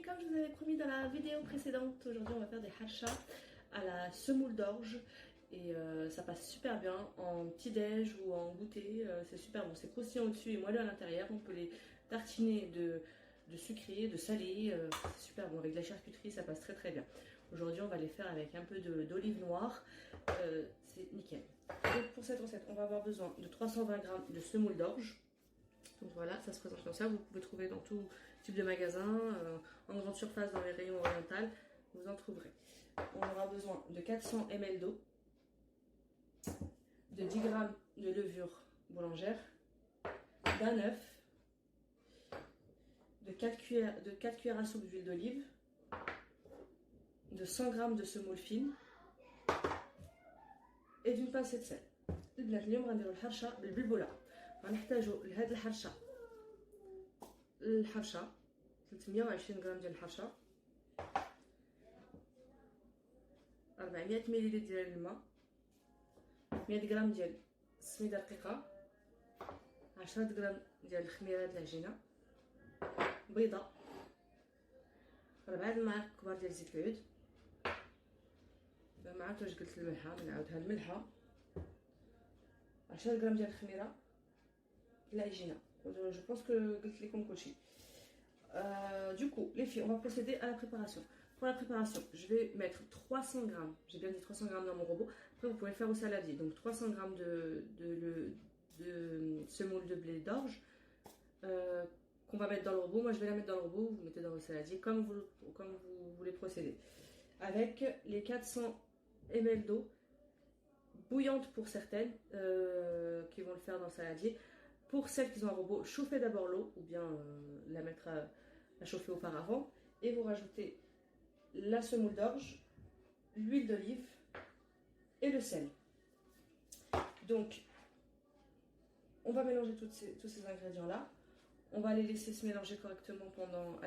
comme je vous avais promis dans la vidéo précédente, aujourd'hui on va faire des hachas à la semoule d'orge et ça passe super bien en petit-déj ou en goûter, c'est super bon, c'est croustillant au-dessus et moelleux à l'intérieur, on peut les tartiner de sucré, de salé, c'est super bon, avec de la charcuterie ça passe très très bien. Aujourd'hui on va les faire avec un peu d'olive noire, c'est nickel. Donc pour cette recette on va avoir besoin de 320 g de semoule d'orge. Donc voilà, ça se présente comme ça, vous pouvez trouver dans tout type de magasin, en grande surface, dans les rayons orientaux, vous en trouverez. On aura besoin de 400 ml d'eau, de 10 g de levure boulangère, d'un œuf, de 4 cuillères à soupe d'huile d'olive, de 100 g de semoule fine et d'une pincée de sel. البنات اليوم غنديرو الحرشه بالبلبوله. غنحتاجو لهاد الحرشه 320 غرام ديال الحرشه، 400 ملل ديال الماء، 100 غرام ديال السميده رقيقه، 10 غرام ديال الخميره د العجينه، بيضه، 4 المعالق كبار ديال زيت العود، ما عرفت واش قلت الملحه، نعاودها الملحه، 10 غرام ديال الخميره de l'agina. Je pense que قلت لكم كلشي. Du coup, les filles, on va procéder à la préparation. Pour la préparation, je vais mettre 300 g, j'ai bien dit 300 g dans mon robot. Après, vous pouvez le faire au saladier. Donc 300 g de semoule de blé d'orge qu'on va mettre dans le robot. Moi, je vais la mettre dans le robot, vous mettez dans le saladier comme vous voulez procéder. Avec les 400 ml d'eau bouillante pour certaines qui vont le faire dans le saladier. Pour celles qui ont un robot, chauffez d'abord l'eau ou bien la mettre à chauffer auparavant. Et vous rajoutez la semoule d'orge, l'huile d'olive et le sel. Donc, on va mélanger tous ces ingrédients-là. On va les laisser se mélanger correctement pendant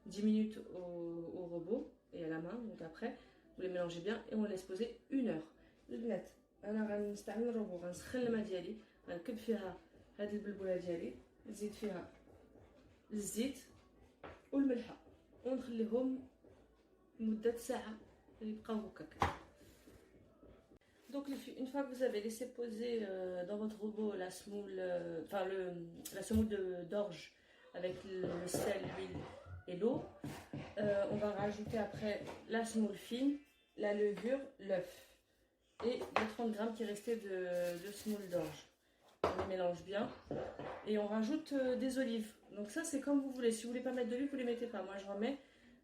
10 minutes au robot et à la main. Donc après, vous les mélangez bien et on les laisse poser 1 heure. البنات انا غنستعمل الروبو، غنسخن الماء ديالي، غنكب فيها هذه البلبوله ديالي، نزيد فيها الزيت والملحه ونخليهم مده ساعه يبقاو هكاك. Donc les filles, une fois que vous avez laissé poser dans votre robot la semoule, la semoule d'orge avec le sel, l'huile et l'eau, on va rajouter après la semoule fine, la levure, l'œuf et les 30 g qui restaient de semoule d'orge. On les mélange bien et on rajoute des olives. Donc ça c'est comme vous voulez. Si vous voulez pas mettre d'olives, vous les mettez pas. Moi je remets.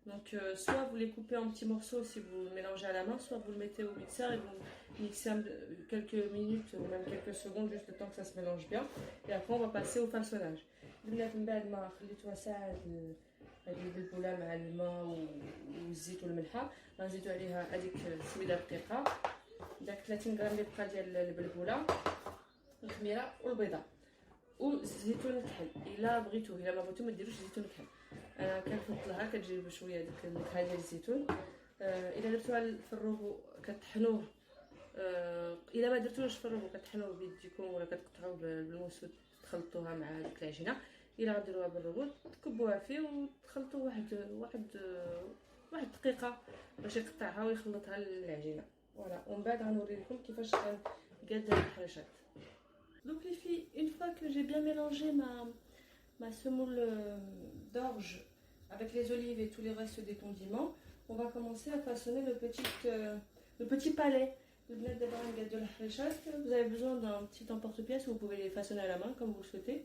Donc soit vous les coupez en petits morceaux si vous le mélangez à la main, soit vous le mettez au mixeur et vous mixez quelques minutes ou même quelques secondes juste le temps que ça se mélange bien. Et après on va passer au façonnage. من بعد ما خليتوها ساعة هذه البلبولة مع الماء والزيت والملحة، غنزيدو عليها هذيك السميدة الرقيقة، داك 30 غرام اللي بقى ديال البلبولة، الخميرة والبيضة وزيتون الكحل. الا بغيتوه، الا ما بغيتو ما ديروش زيتون الكحل، انا كنفضلها كتجي بشويه ديك النكهه ديال الزيتون. الا درتوها في الروبو كطحنوه، الا ما درتوش في الروبو كطحنوه بيديكم ولا كتقطعوه بالموس وتخلطوها مع ديك العجينه. الا غديروها بالروبو تكبوها فيه وتخلطوه واحد دقيقه باش يقطعها ويخلطها العجينه. فوالا، ومن بعد غنوري لكم كيفاش كنقاد هاد الحرشات. Donc les filles, une fois que j'ai bien mélangé ma semoule d'orge avec les olives et tous les restes des condiments, on va commencer à façonner le petit palais. Vous avez besoin d'un petit emporte-pièce où vous pouvez les façonner à la main comme vous le souhaitez.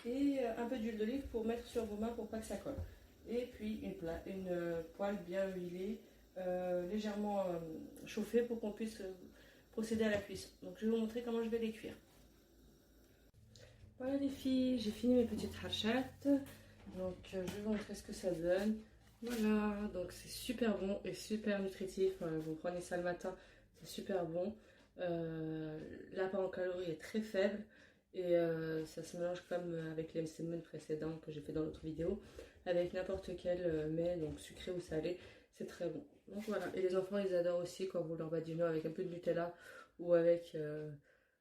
Et un peu d'huile d'olive pour mettre sur vos mains pour pas que ça colle. Et puis une poêle bien huilée, légèrement chauffée pour qu'on puisse procéder à la cuisson. Donc je vais vous montrer comment je vais les cuire. Voilà les filles, j'ai fini mes petites hachettes, donc je vais vous montrer ce que ça donne. Voilà, donc c'est super bon et super nutritif, vous prenez ça le matin, c'est super bon. L'apport en calories est très faible et ça se mélange comme avec les semaines précédentes que j'ai fait dans l'autre vidéo, avec n'importe quel mets, donc sucré ou salé, c'est très bon. Donc voilà, et les enfants ils adorent aussi quand vous leur badinez avec un peu de Nutella ou avec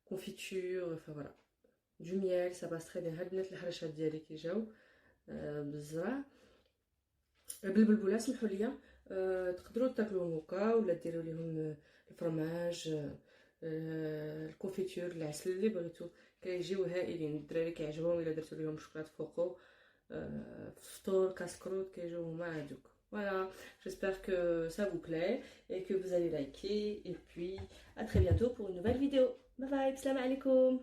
confiture, enfin voilà. Du miel, ça passe très bien. هاد البنات الحرشات ديالي كيجاو بزاف. بالبلبوله سمحوا لي. تقدروا تاكلوهم هكا ولا ديروا ليهم الفرماج، الكونفيتور، العسل اللي بغيتو. كيجيو هائلين، الدراري كيعجبهم الا درتو ليهم شوكولات فوقو. فطور كاسكروت كيجيو هما هادوك. Voilà, j'espère que ça vous plaît et que vous allez liker. Et puis, à très bientôt pour une nouvelle vidéo. Bye bye, salam alaikum.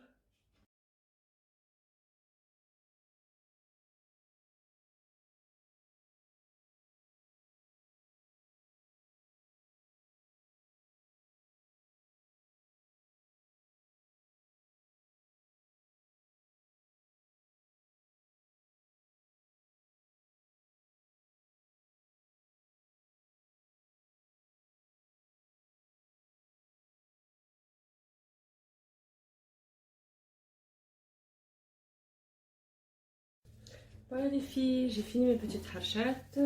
Voilà les filles, j'ai fini mes petites rachettes.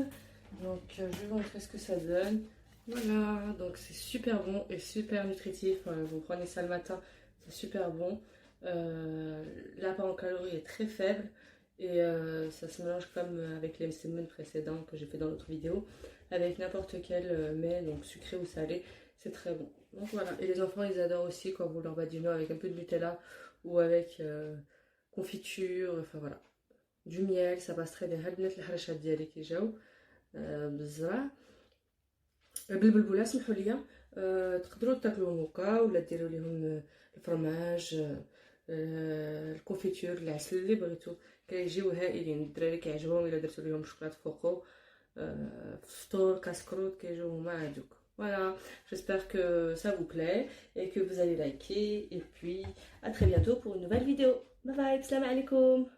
Donc je vais vous montrer ce que ça donne. Voilà, donc c'est super bon et super nutritif. Vous prenez ça le matin, c'est super bon. L'apport en calories est très faible et ça se mélange comme avec les semoun précédents que j'ai fait dans l'autre vidéo. Avec n'importe quel mets, donc sucré ou salé, c'est très bon. Donc voilà, et les enfants ils adorent aussi quand vous leur badinez avec un peu de Nutella ou avec confiture, enfin voilà. Du miel, ça passe très bien. هاد البنات الحرشات ديالي كيجاو بزاف. بالبلبوله سمحوا لي. تقدروا تاكلوهم هكا ولا ديروا ليهم الفرماج، الكونفيتور، العسل اللي بغيتو. كيجيو هائلين، الدراري كيعجبهم الا درتو ليهم شوكولات فوقو. فطور كاسكروت كيجيو هما هادوك. Voilà, j'espère que ça vous plaît et que vous allez liker. Et puis, à très bientôt pour une nouvelle vidéo. Bye bye, salam alaikum.